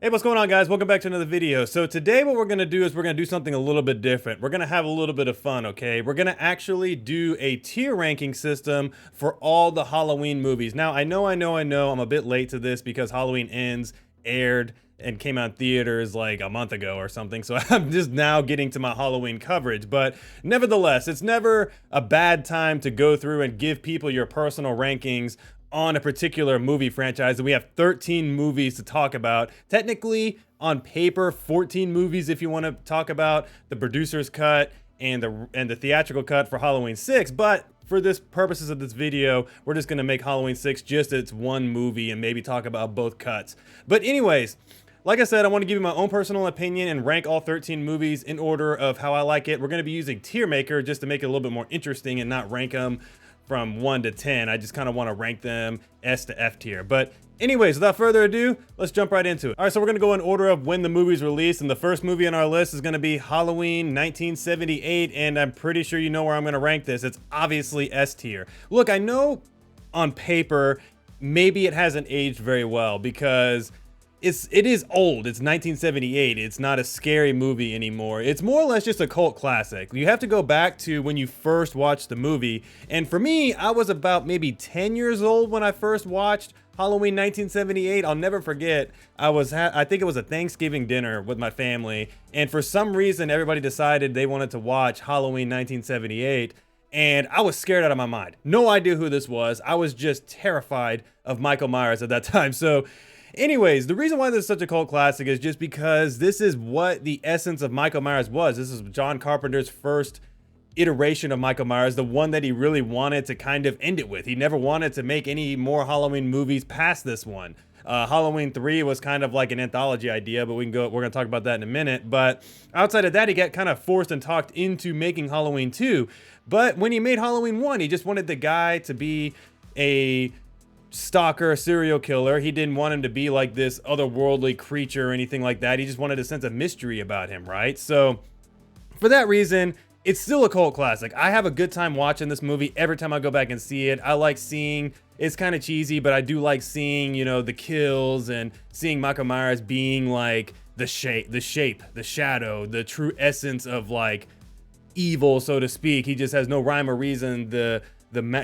Hey, what's going on, guys? Welcome back to another video. So today what we're going to do is we're going to do something a little bit different. We're going to have a little bit of fun, okay? We're going to actually do a tier ranking system for all the Halloween movies. Now, I know I'm a bit late to this because Halloween Ends aired and came out in theaters like a month ago or something. So I'm just now getting to my Halloween coverage. But nevertheless, it's never a bad time to go through and give people your personal rankings on a particular movie franchise, and we have 13 movies to talk about. Technically, on paper, 14 movies if you want to talk about the producer's cut and the theatrical cut for Halloween 6, but for this purposes of this video, we're just going to make Halloween 6 just its one movie and maybe talk about both cuts. But anyways, like I said, I want to give you my own personal opinion and rank all 13 movies in order of how I like it. We're going to be using Tier Maker just to make it a little bit more interesting and not rank them from 1 to 10. I just kind of want to rank them S to F tier. But anyways, without further ado, let's jump right into it. All right, so we're going to go in order of when the movie's released, and the first movie on our list is going to be Halloween 1978, and I'm pretty sure you know where I'm going to rank this. It's obviously S tier. Look, I know on paper maybe it hasn't aged very well because it is old. It's 1978. It's not a scary movie anymore. It's more or less just a cult classic. You have to go back to when you first watched the movie. And for me, I was about maybe 10 years old when I first watched Halloween 1978. I'll never forget. I think it was a Thanksgiving dinner with my family, and for some reason everybody decided they wanted to watch Halloween 1978. And I was scared out of my mind. No idea who this was. I was just terrified of Michael Myers at that time. So anyways, the reason why this is such a cult classic is just because this is what the essence of Michael Myers was. This is John Carpenter's first iteration of Michael Myers, the one that he really wanted to kind of end it with. He never wanted to make any more Halloween movies past this one. Halloween 3 was kind of like an anthology idea, but we're going to talk about that in a minute. But outside of that, he got kind of forced and talked into making Halloween 2. But when he made Halloween 1, he just wanted the guy to be a stalker, serial killer. He didn't want him to be like this otherworldly creature or anything like that. He just wanted a sense of mystery about him, right? So for that reason, it's still a cult classic. I have a good time watching this movie every time I go back and see it. I like seeing, it's kind of cheesy, but I do like seeing, you know, the kills and seeing Michael Myers being like the shadow, the true essence of like evil, so to speak. He just has no rhyme or reason.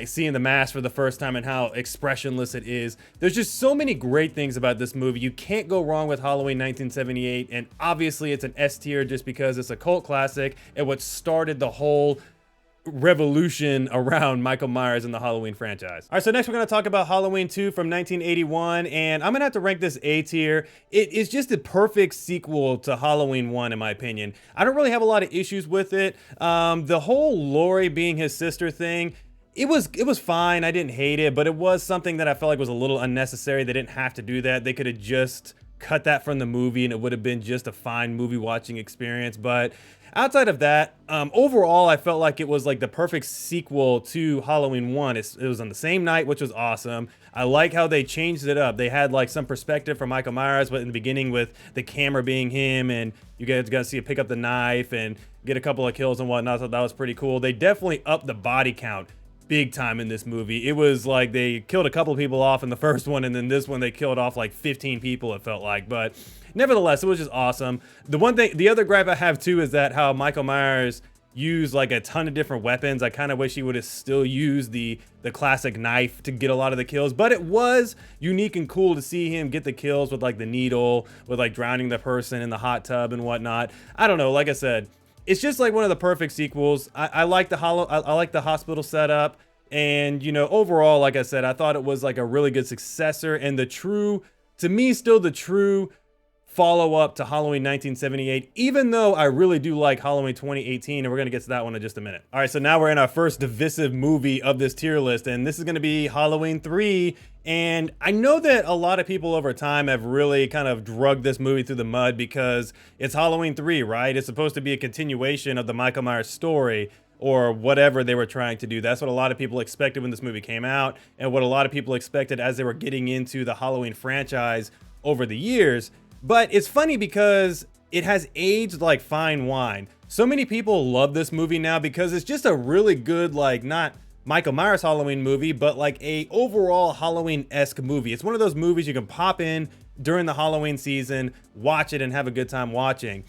Seeing the mask for the first time and how expressionless it is. There's just so many great things about this movie. You can't go wrong with Halloween 1978, and obviously it's an S tier just because it's a cult classic and what started the whole revolution around Michael Myers and the Halloween franchise. All right, so next we're going to talk about Halloween 2 from 1981, and I'm going to have to rank this A tier. It is just the perfect sequel to Halloween 1 in my opinion. I don't really have a lot of issues with it. The whole Laurie being his sister thing, it was fine. I didn't hate it, but it was something that I felt like was a little unnecessary. They didn't have to do that. They could have just cut that from the movie and it would have been just a fine movie watching experience. But outside of that, overall, I felt like it was like the perfect sequel to Halloween 1. It was on the same night, which was awesome. I like how they changed it up. They had like some perspective from Michael Myers, but in the beginning with the camera being him and you guys got to see him pick up the knife and get a couple of kills and whatnot. So that was pretty cool. They definitely upped the body count big time in this movie. It was like they killed a couple of people off in the first one, and then this one they killed off like 15 people, it felt like. But nevertheless, it was just awesome. The other gripe I have too is that how Michael Myers used like a ton of different weapons. I kind of wish he would have still used the classic knife to get a lot of the kills, but it was unique and cool to see him get the kills with like the needle, with like drowning the person in the hot tub and whatnot. I don't know, like I said, it's just like one of the perfect sequels. I like the hospital setup, and you know, overall, like I said, I thought it was like a really good successor and to me, still the true follow-up to Halloween 1978, even though I really do like Halloween 2018, and we're going to get to that one in just a minute. All right, so now we're in our first divisive movie of this tier list, and this is going to be Halloween 3, and I know that a lot of people over time have really kind of drugged this movie through the mud because it's Halloween 3, right? It's supposed to be a continuation of the Michael Myers story, or whatever they were trying to do. That's what a lot of people expected when this movie came out, and what a lot of people expected as they were getting into the Halloween franchise over the years. But it's funny because it has aged like fine wine. So many people love this movie now because it's just a really good, like, not Michael Myers Halloween movie, but like a overall Halloween-esque movie. It's one of those movies you can pop in during the Halloween season, watch it and have a good time watching.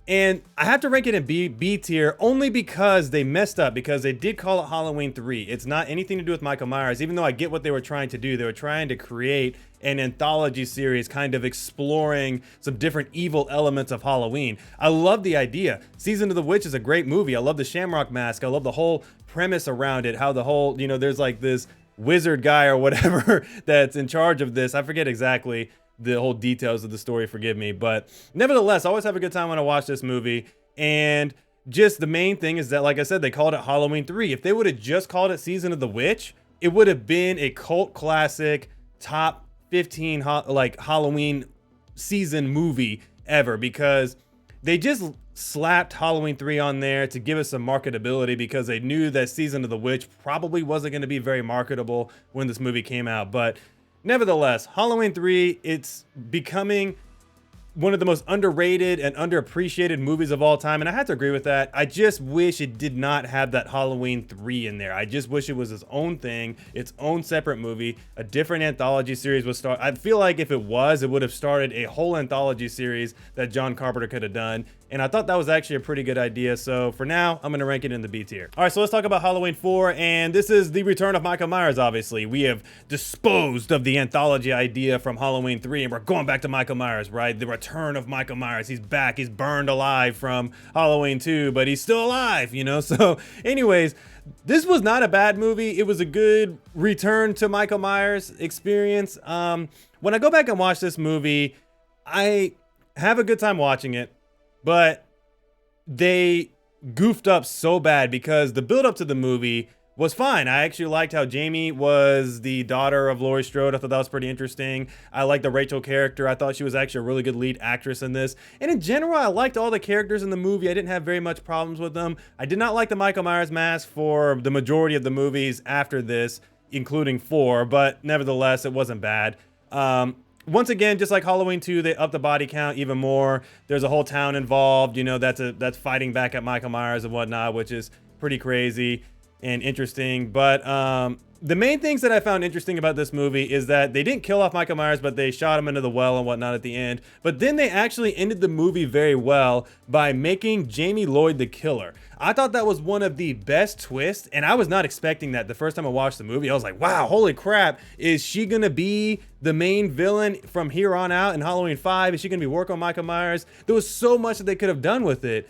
And I have to rank it in B tier only because they messed up, because they did call it Halloween 3. It's not anything to do with Michael Myers, even though I get what they were trying to do. They were trying to create an anthology series kind of exploring some different evil elements of Halloween. I love the idea. Season of the Witch is a great movie. I love the Shamrock Mask. I love the whole premise around it, how the whole, there's like this wizard guy or whatever that's in charge of this. I forget exactly the whole details of the story, forgive me, but nevertheless, I always have a good time when I watch this movie. And just the main thing is that, like I said, they called it Halloween 3. If they would have just called it Season of the Witch, it would have been a cult classic, top 15 like Halloween season movie ever, because they just slapped Halloween 3 on there to give us some marketability, because they knew that Season of the Witch probably wasn't going to be very marketable when this movie came out. But nevertheless, Halloween 3, it's becoming one of the most underrated and underappreciated movies of all time, and I have to agree with that. I just wish it did not have that Halloween 3 in there. I just wish it was its own thing, its own separate movie. A different anthology series would start. I feel like if it would have started a whole anthology series that John Carpenter could have done, and I thought that was actually a pretty good idea. So for now, I'm going to rank it in the B tier. All right, so let's talk about Halloween 4, and this is the return of Michael Myers, obviously. We have disposed of the anthology idea from Halloween 3, and we're going back to Michael Myers, right? The return of Michael Myers. He's back. He's burned alive from Halloween 2, but he's still alive, So anyways, this was not a bad movie. It was a good return to Michael Myers experience. When I go back and watch this movie, I have a good time watching it, but they goofed up so bad, because the build up to the movie was fine. I actually liked how Jamie was the daughter of Laurie Strode. I thought that was pretty interesting. I liked the Rachel character. I thought she was actually a really good lead actress in this. And in general, I liked all the characters in the movie. I didn't have very much problems with them. I did not like the Michael Myers mask for the majority of the movies after this, including 4, but nevertheless, it wasn't bad. Once again, just like Halloween 2, they upped the body count even more. There's a whole town involved, that's fighting back at Michael Myers and whatnot, which is pretty crazy and interesting. But the main things that I found interesting about this movie is that they didn't kill off Michael Myers, but they shot him into the well and whatnot at the end. But then they actually ended the movie very well by making Jamie Lloyd the killer. I thought that was one of the best twists, and I was not expecting that the first time I watched the movie. I was like, wow, holy crap. Is she going to be the main villain from here on out in Halloween 5? Is she going to be working on Michael Myers? There was so much that they could have done with it.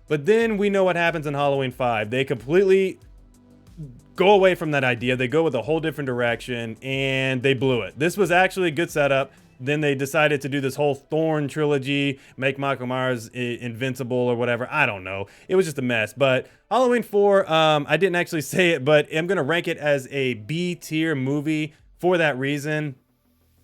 But then we know what happens in Halloween 5. They completely go away from that idea. They go with a whole different direction, and they blew it. This was actually a good setup. Then they decided to do this whole Thorn trilogy, make Michael Myers invincible or whatever. I don't know. It was just a mess. But Halloween 4, I didn't actually say it, but I'm going to rank it as a B tier movie for that reason.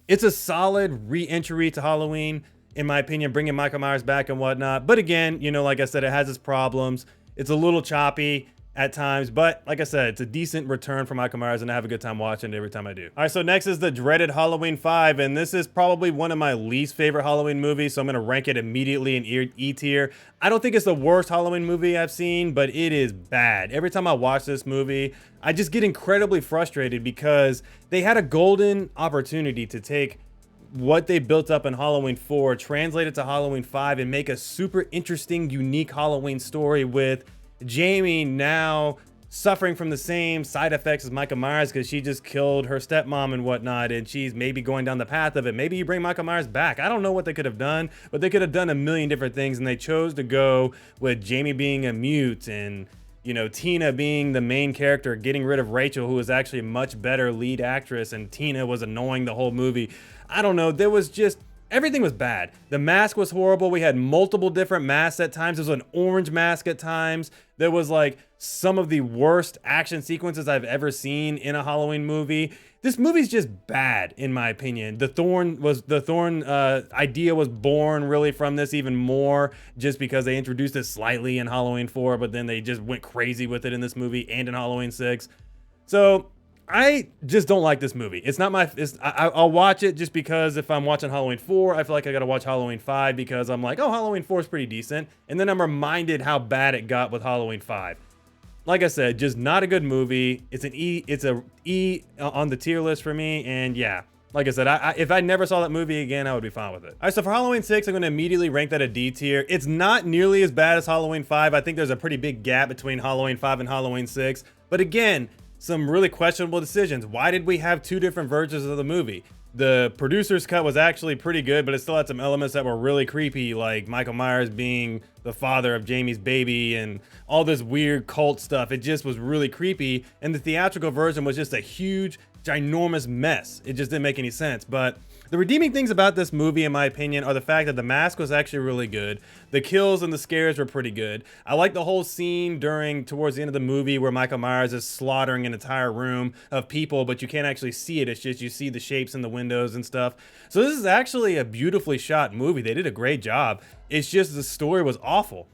It's a solid re-entry to Halloween, in my opinion, bringing Michael Myers back and whatnot. But again, like I said, it has its problems. It's a little choppy at times, but like I said, it's a decent return for Michael Myers, and I have a good time watching it every time I do. All right, so next is the dreaded Halloween 5, and this is probably one of my least favorite Halloween movies, so I'm going to rank it immediately in E tier. I don't think it's the worst Halloween movie I've seen, but it is bad. Every time I watch this movie, I just get incredibly frustrated, because they had a golden opportunity to take what they built up in Halloween 4, translate it to Halloween 5, and make a super interesting, unique Halloween story with Jamie now suffering from the same side effects as Michael Myers, because she just killed her stepmom and whatnot, and she's maybe going down the path of it. Maybe you bring Michael Myers back. I don't know what they could have done, but they could have done a million different things, and they chose to go with Jamie being a mute, and Tina being the main character, getting rid of Rachel, who was actually a much better lead actress, and Tina was annoying the whole movie. I don't know. There was just everything was bad. The mask was horrible. We had multiple different masks at times. There was an orange mask at times. There was like some of the worst action sequences I've ever seen in a Halloween movie. This movie's just bad, in my opinion. The Thorn idea was born really from this even more, just because they introduced it slightly in Halloween 4, but then they just went crazy with it in this movie and in Halloween 6. So I just don't like this movie. It's not my. I'll watch it just because if I'm watching Halloween 4, I feel like I gotta watch Halloween 5, because I'm like, oh, Halloween 4 is pretty decent, and then I'm reminded how bad it got with Halloween 5. Like I said, just not a good movie. It's an E. It's a E on the tier list for me, and yeah, like I said, if I never saw that movie again, I would be fine with it. All right, so for Halloween 6, I'm gonna immediately rank that a D tier. It's not nearly as bad as Halloween 5. I think there's a pretty big gap between Halloween 5 and Halloween 6. But again, some really questionable decisions. Why did we have two different versions of the movie? The producer's cut was actually pretty good, but it still had some elements that were really creepy, like Michael Myers being the father of Jamie's baby and all this weird cult stuff. It just was really creepy. And the theatrical version was just a huge, ginormous mess. It just didn't make any sense. But the redeeming things about this movie, in my opinion, are the fact that the mask was actually really good. The kills and the scares were pretty good. I like the whole scene towards the end of the movie where Michael Myers is slaughtering an entire room of people, but you can't actually see it. It's just you see the shapes in the windows and stuff. So this is actually a beautifully shot movie. They did a great job. It's just the story was awful.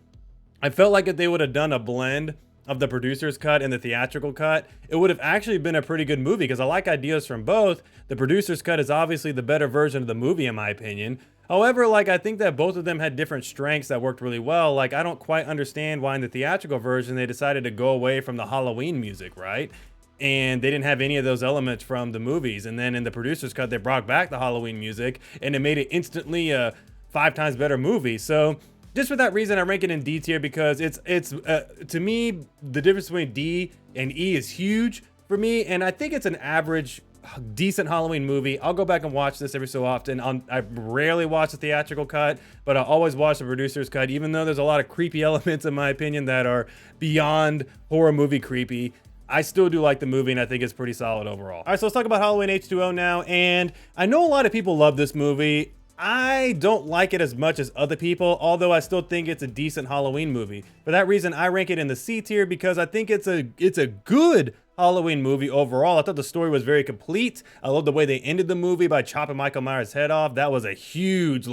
I felt like if they would have done a blend of the producer's cut and the theatrical cut, it would have actually been a pretty good movie because I like ideas from both. The producer's cut is obviously the better version of the movie in my opinion. However, like I think that both of them had different strengths that worked really well. Like I don't quite understand why in the theatrical version they decided to go away from the Halloween music, right? And they didn't have any of those elements from the movies. And then in the producer's cut, they brought back the Halloween music and it made it instantly a 5 times better movie. So just for that reason, I rank it in D tier because it's to me, the difference between D and E is huge for me. And I think it's an average, decent Halloween movie. I'll go back and watch this every so often. I rarely watch the theatrical cut, but I always watch the producer's cut, even though there's a lot of creepy elements, in my opinion, that are beyond horror movie creepy. I still do like the movie, and I think it's pretty solid overall. All right, so let's talk about Halloween H2O now. And I know a lot of people love this movie. I don't like it as much as other people, although I still think it's a decent Halloween movie. For that reason, I rank it in the C tier because I think it's a good Halloween movie overall. I thought the story was very complete. I love the way they ended the movie by chopping Michael Myers' head off. That was a huge,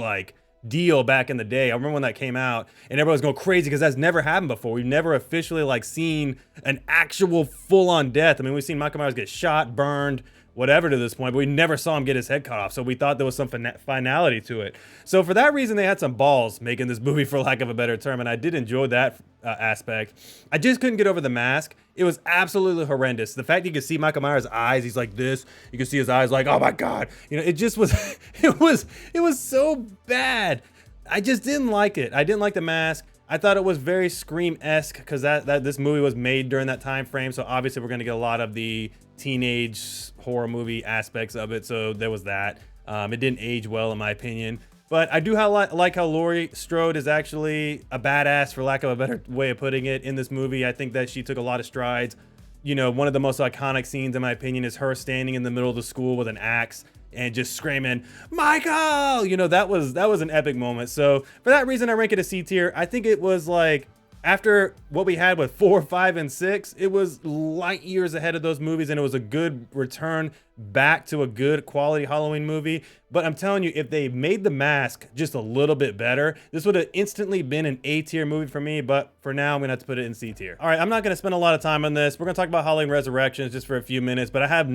deal back in the day. I remember when that came out and everybody was going crazy because that's never happened before. We've never officially seen an actual full-on death. I mean, we've seen Michael Myers get shot, burned, whatever to this point, but we never saw him get his head cut off. So we thought there was some finality to it. So for that reason, they had some balls making this movie, for lack of a better term. And I did enjoy that aspect. I just couldn't get over the mask. It was absolutely horrendous. The fact you could see Michael Myers' eyes, he's like this. You can see his eyes like, oh my God. It just was, it was so bad. I just didn't like it. I didn't like the mask. I thought it was very Scream-esque because that this movie was made during that time frame. So obviously we're going to get a lot of the teenage horror movie aspects of it. So there was that. It didn't age well, in my opinion. But I do like how Laurie Strode is actually a badass, for lack of a better way of putting it, in this movie. I think that she took a lot of strides. One of the most iconic scenes, in my opinion, is her standing in the middle of the school with an axe and just screaming, Michael! That was an epic moment. So for that reason, I rank it a C tier. I think it was after what we had with 4, 5, and 6, it was light years ahead of those movies, and it was a good return back to a good quality Halloween movie. But I'm telling you, if they made The Mask just a little bit better, this would have instantly been an A tier movie for me. But for now, I'm gonna have to put it in C tier. All right, I'm not gonna spend a lot of time on this. We're gonna talk about Halloween Resurrections just for a few minutes, but I have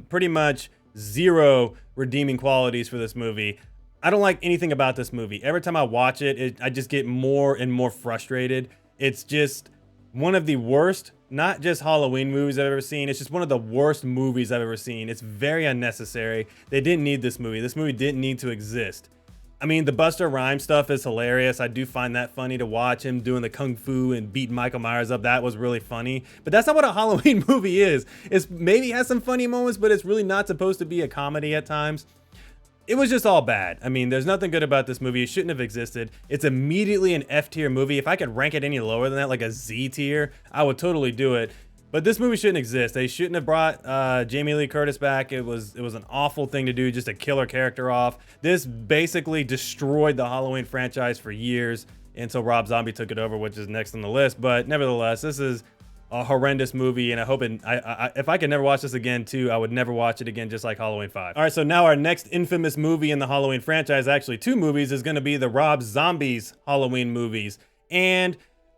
pretty much zero redeeming qualities for this movie. I don't like anything about this movie. Every time I watch it, I just get more and more frustrated. It's just one of the worst, not just Halloween movies I've ever seen. It's just one of the worst movies I've ever seen. It's very unnecessary. They didn't need this movie. This movie didn't need to exist. I mean, the Busta Rhymes stuff is hilarious. I do find that funny to watch, him doing the kung fu and beating Michael Myers up. That was really funny. But that's not what a Halloween movie is. It's maybe has some funny moments, but it's really not supposed to be a comedy at times. It was just all bad. I mean, there's nothing good about this movie. It shouldn't have existed. It's immediately an F tier movie. If I could rank it any lower than that, like a Z tier, I would totally do it. But this movie shouldn't exist. They shouldn't have brought Jamie Lee Curtis back. It was an awful thing to do, just to kill her character off. This basically destroyed the Halloween franchise for years until Rob Zombie took it over, which is next on the list. But nevertheless, this is a horrendous movie, and I hope if I could never watch this again too, I would never watch it again, just like Halloween 5. All right, so now our next infamous movie in the Halloween franchise, actually 2 movies, is going to be the Rob Zombies Halloween movies. And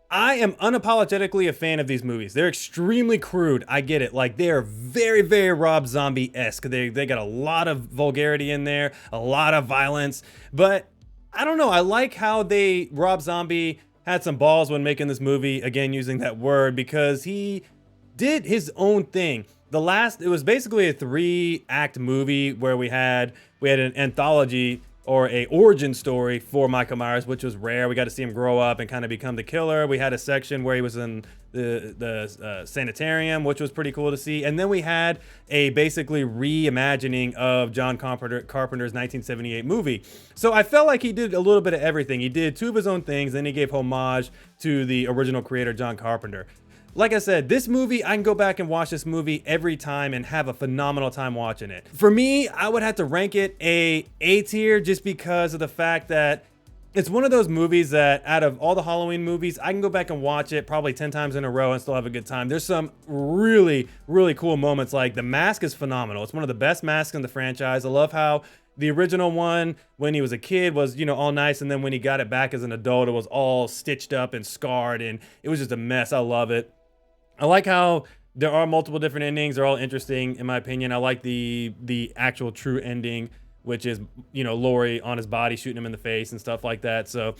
I am unapologetically a fan of these movies. They're extremely crude. I get it. They are very, very Rob Zombie-esque. They got a lot of vulgarity in there, a lot of violence, but I don't know. I like how Rob Zombie had some balls when making this movie, again, using that word, because he did his own thing. it was basically a 3-act movie where we had an anthology or a origin story for Michael Myers, which was rare. We got to see him grow up and kind of become the killer. We had a section where he was in the sanitarium, which was pretty cool to see. And then we had a basically reimagining of John Carpenter's 1978 movie. So I felt like he did a little bit of everything. He did 2 of his own things, then he gave homage to the original creator, John Carpenter. Like I said, this movie, I can go back and watch this movie every time and have a phenomenal time watching it. For me, I would have to rank it A tier just because of the fact that it's one of those movies that out of all the Halloween movies, I can go back and watch it probably 10 times in a row and still have a good time. There's some really, really cool moments. Like the mask is phenomenal. It's one of the best masks in the franchise. I love how the original one, when he was a kid, was, you know, all nice. And then when he got it back as an adult, it was all stitched up and scarred and it was just a mess. I love it. I like how there are multiple different endings. They're all interesting, in my opinion. I like the actual true ending, which is, you know, Laurie on his body shooting him in the face and stuff like that. So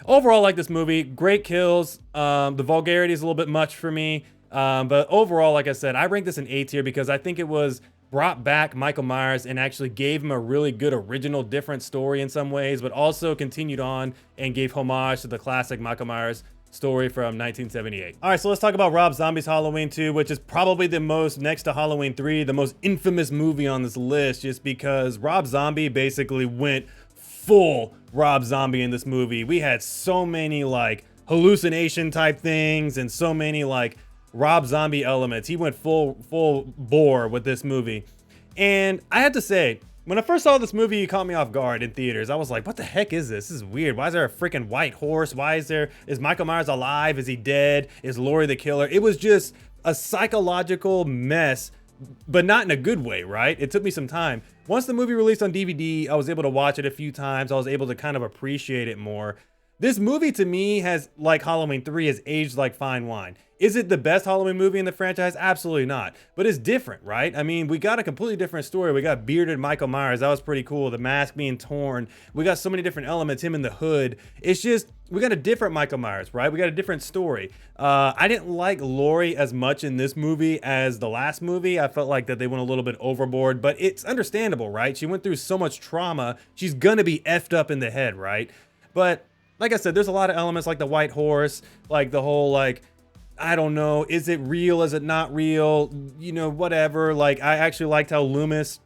overall, I like this movie. Great kills. The vulgarity is a little bit much for me. But overall, like I said, I rank this an A tier because I think it was brought back Michael Myers and actually gave him a really good original different story in some ways, but also continued on and gave homage to the classic Michael Myers story from 1978. All right, so let's talk about Rob Zombie's Halloween 2, which is probably the most, next to Halloween 3, the most infamous movie on this list, just because Rob Zombie basically went full Rob Zombie in this movie. We had so many like hallucination type things and so many like Rob Zombie elements. He went full bore with this movie. And I had to say, when I first saw this movie, it caught me off guard in theaters. I was like, what the heck is this? This is weird. Why is there a freaking white horse? Is Michael Myers alive? Is he dead? Is Laurie the killer? It was just a psychological mess, but not in a good way, right? It took me some time. Once the movie released on DVD, I was able to watch it a few times. I was able to kind of appreciate it more. This movie to me has, like Halloween 3, has aged like fine wine. Is it the best Halloween movie in the franchise? Absolutely not. But it's different, right? I mean, we got a completely different story. We got bearded Michael Myers. That was pretty cool. The mask being torn. We got so many different elements, him in the hood. It's just, we got a different Michael Myers, right? We got a different story. I didn't like Laurie as much in this movie as the last movie. I felt like that they went a little bit overboard, but it's understandable, right? She went through so much trauma. She's gonna be effed up in the head, right? But like I said, there's a lot of elements like the white horse, like the whole like, I don't know, is it real? Is it not real? You know, whatever. Like, I actually liked how Loomis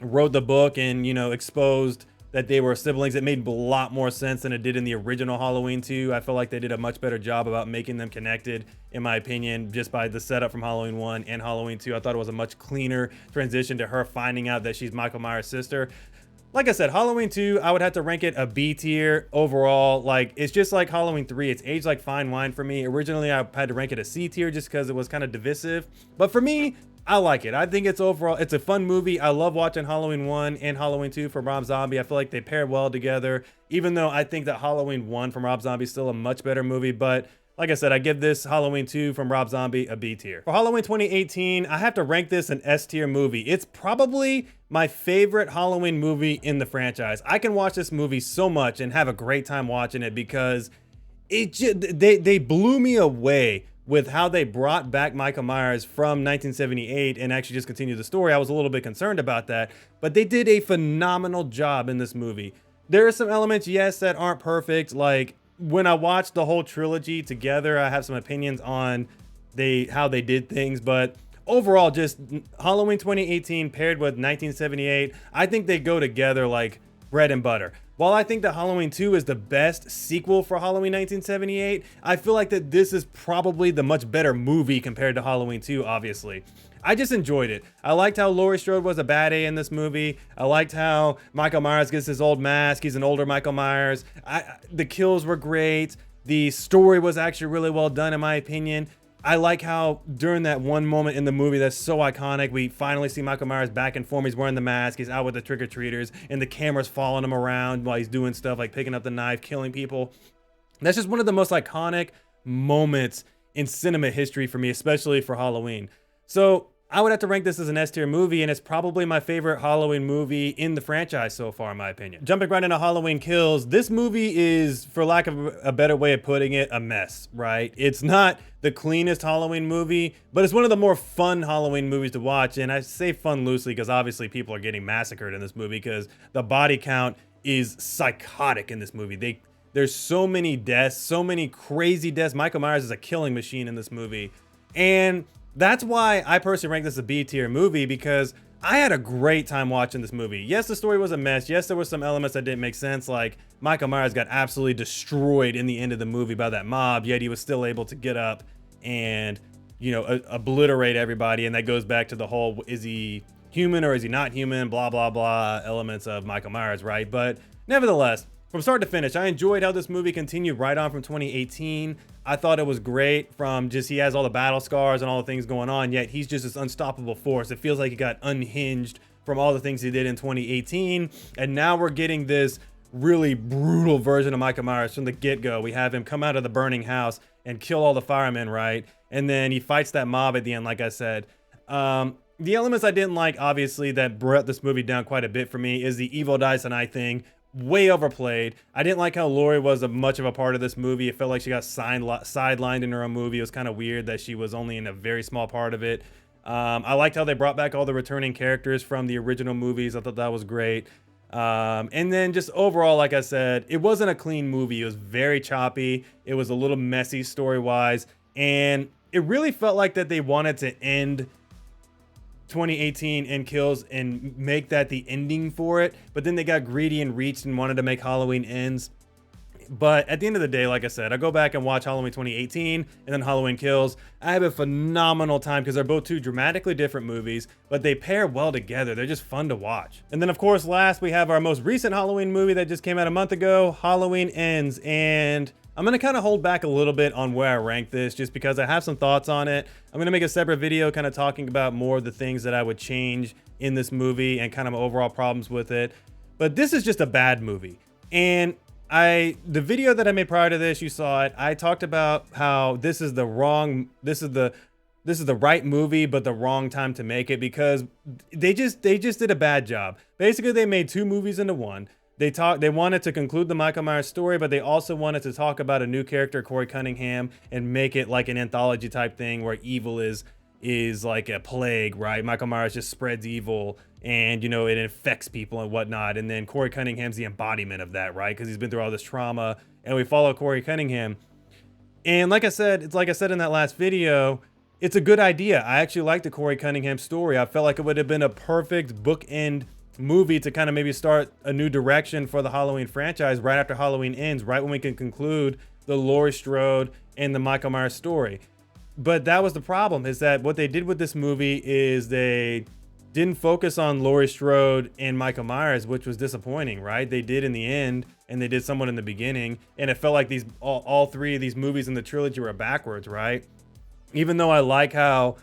wrote the book and, you know, exposed that they were siblings. It made a lot more sense than it did in the original Halloween 2. I feel like they did a much better job about making them connected, in my opinion, just by the setup from Halloween 1 and Halloween 2. I thought it was a much cleaner transition to her finding out that she's Michael Myers' sister. Like I said, Halloween 2, I would have to rank it a B tier overall. Like, it's just like Halloween 3. It's aged like fine wine for me. Originally, I had to rank it a C tier just because it was kind of divisive. But for me, I like it. I think it's overall, it's a fun movie. I love watching Halloween 1 and Halloween 2 from Rob Zombie. I feel like they pair well together, even though I think that Halloween 1 from Rob Zombie is still a much better movie. But like I said, I give this Halloween 2 from Rob Zombie a B tier. For Halloween 2018, I have to rank this an S tier movie. It's probably my favorite Halloween movie in the franchise. I can watch this movie so much and have a great time watching it because they blew me away with how they brought back Michael Myers from 1978 and actually just continued the story. I was a little bit concerned about that, but they did a phenomenal job in this movie. There are some elements, yes, that aren't perfect. Like, when I watched the whole trilogy together, I have some opinions on how they did things, but overall, just Halloween 2018 paired with 1978, I think they go together like bread and butter. While I think that Halloween 2 is the best sequel for Halloween 1978, I feel like that this is probably the much better movie compared to Halloween 2, obviously. I just enjoyed it. I liked how Laurie Strode was a baddie in this movie. I liked how Michael Myers gets his old mask. He's an older Michael Myers. The kills were great. The story was actually really well done, in my opinion. I like how during that one moment in the movie that's so iconic, we finally see Michael Myers back in form. He's wearing the mask. He's out with the trick-or-treaters, and the camera's following him around while he's doing stuff like picking up the knife, killing people. That's just one of the most iconic moments in cinema history for me, especially for Halloween. So I would have to rank this as an S tier movie, and it's probably my favorite Halloween movie in the franchise so far, in my opinion. Jumping right into Halloween Kills, this movie is, for lack of a better way of putting it, a mess, right? It's not the cleanest Halloween movie, but it's one of the more fun Halloween movies to watch, and I say fun loosely because obviously people are getting massacred in this movie because the body count is psychotic in this movie. There's so many deaths, so many crazy deaths. Michael Myers is a killing machine in this movie, and that's why I personally rank this a B tier movie, because I had a great time watching this movie. Yes, the story was a mess. Yes, there were some elements that didn't make sense, like Michael Myers got absolutely destroyed in the end of the movie by that mob, yet he was still able to get up and, you know, obliterate everybody. And that goes back to the whole, is he human or is he not human, blah, blah, blah elements of Michael Myers, right? But nevertheless, from start to finish, I enjoyed how this movie continued right on from 2018. I thought it was great from just, he has all the battle scars and all the things going on, yet he's just this unstoppable force. It feels like he got unhinged from all the things he did in 2018. And now we're getting this really brutal version of Michael Myers from the get-go. We have him come out of the burning house and kill all the firemen, right? And then he fights that mob at the end, like I said. The elements I didn't like, obviously, that brought this movie down quite a bit for me is the evil dies tonight thing. Way overplayed. I didn't like how Laurie was much of a part of this movie. It felt like she got sidelined in her own movie. It was kind of weird that she was only in a very small part of it. I liked how they brought back all the returning characters from the original movies. I thought that was great. And then just overall, like I said, it wasn't a clean movie. It was very choppy. It was a little messy story-wise. And it really felt like that they wanted to end 2018 and Kills and make that the ending for it, but then they got greedy and reached and wanted to make Halloween Ends. But at the end of the day, like I said, I go back and watch Halloween 2018 and then Halloween Kills. I have a phenomenal time because they're both two dramatically different movies, but they pair well together. They're just fun to watch. And then of course, last we have our most recent Halloween movie that just came out a month ago, Halloween Ends. And I'm going to kind of hold back a little bit on where I rank this just because I have some thoughts on it. I'm going to make a separate video kind of talking about more of the things that I would change in this movie and kind of overall problems with it. But this is just a bad movie. And the video that I made prior to this, you saw it. I talked about how this is the right movie, but the wrong time to make it because they just did a bad job. Basically, they made two movies into one. They wanted to conclude the Michael Myers story, but they also wanted to talk about a new character, Corey Cunningham, and make it like an anthology type thing where evil is like a plague, right? Michael Myers just spreads evil and, you know, it infects people and whatnot. And then Corey Cunningham's the embodiment of that, right? Because he's been through all this trauma, and we follow Corey Cunningham. And like I said, it's like I said in that last video, it's a good idea. I actually like the Corey Cunningham story. I felt like it would have been a perfect bookend movie to kind of maybe start a new direction for the Halloween franchise right after Halloween Ends, right when we can conclude the Laurie Strode and the Michael Myers story. But that was the problem, is that what they did with this movie is they didn't focus on Laurie Strode and Michael Myers, which was disappointing, right? They did in the end, and they did somewhat in the beginning, and it felt like all three of these movies in the trilogy were backwards, right? Even though I like how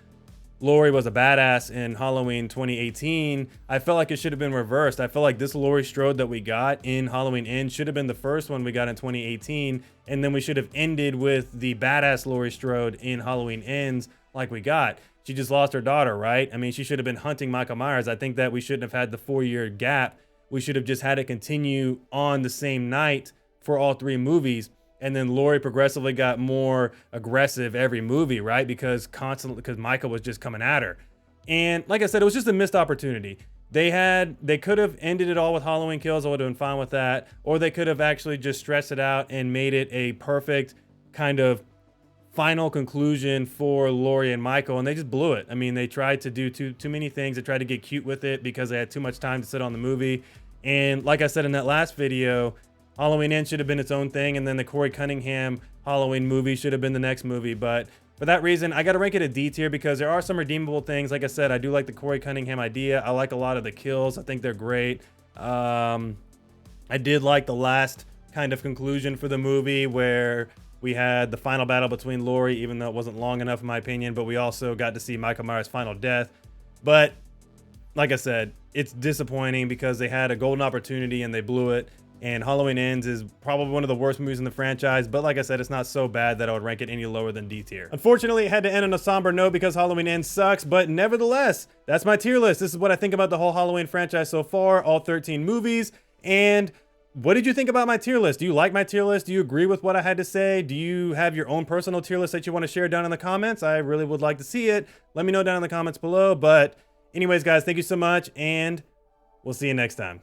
Laurie was a badass in Halloween 2018, I felt like it should have been reversed. I felt like this Laurie Strode that we got in Halloween Ends should have been the first one we got in 2018, and then we should have ended with the badass Laurie Strode in Halloween Ends like we got. She just lost her daughter, right? I mean, she should have been hunting Michael Myers. I think that we shouldn't have had the 4-year gap. We should have just had it continue on the same night for all three movies. And then Laurie progressively got more aggressive every movie, right? Because Michael was just coming at her. And like I said, it was just a missed opportunity. They could have ended it all with Halloween Kills. I would have been fine with that. Or they could have actually just stressed it out and made it a perfect kind of final conclusion for Laurie and Michael. And they just blew it. I mean, they tried to do too many things. They tried to get cute with it because they had too much time to sit on the movie. And like I said in that last video, Halloween Ends should have been its own thing, and then the Corey Cunningham Halloween movie should have been the next movie. But for that reason, I got to rank it a D tier because there are some redeemable things. Like I said, I do like the Corey Cunningham idea. I like a lot of the kills. I think they're great. I did like the last kind of conclusion for the movie where we had the final battle between Laurie, even though it wasn't long enough in my opinion, but we also got to see Michael Myers' final death. But like I said, it's disappointing because they had a golden opportunity and they blew it. and Halloween Ends is probably one of the worst movies in the franchise, but like I said, it's not so bad that I would rank it any lower than D tier. Unfortunately, it had to end on a somber note because Halloween Ends sucks, but nevertheless, that's my tier list. This is what I think about the whole Halloween franchise so far, all 13 movies. And what did you think about my tier list? Do you like my tier list? Do you agree with what I had to say? Do you have your own personal tier list that you want to share down in the comments? I really would like to see it. Let me know down in the comments below. But anyways, guys, thank you so much, and we'll see you next time.